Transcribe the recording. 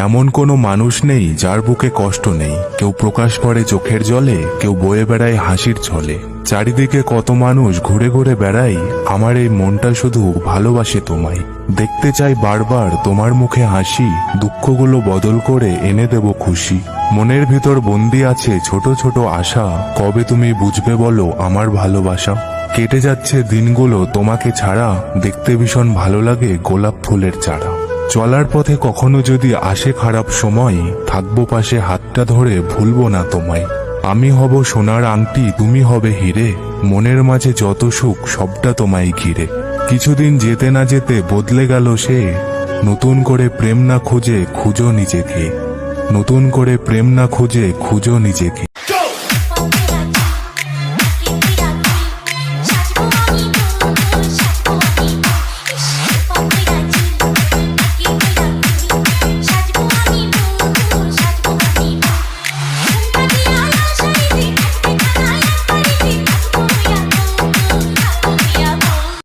এমন কোনো মানুষ নেই যার বুকে কষ্ট নেই। কেউ প্রকাশ করে চোখের জলে, কেউ বয়ে বেড়ায় হাসির ছলে। চারিদিকে কত মানুষ ঘুরে ঘুরে বেড়াই, আমার এই মনটা শুধু ভালোবাসে তোমায়। দেখতে চাই বারবার তোমার মুখে হাসি, দুঃখগুলো বদল করে এনে দেব খুশি। মনের ভিতর বন্দি আছে ছোট ছোট আশা, কবে তুমি বুঝবে বলো আমার ভালোবাসা। কেটে যাচ্ছে দিনগুলো তোমাকে ছাড়া, দেখতে ভীষণ ভালো লাগে গোলাপ ফুলের চারা। চলার পথে কখনো যদি আসে খারাপ সময়, থাকবো পাশে হাতটা ধরে ভুলবো না তোমায়। আমি হব সোনার আংটি, তুমি হবে হিরে, মনের মাঝে যত সুখ সবটা তোমায় ঘিরে। কিছুদিন যেতে না যেতে বদলে গেল সে, নতুন করে প্রেম না খুঁজে খুঁজো নিজেকে। নতুন করে প্রেম না খুঁজে খুঁজো নিজেকে।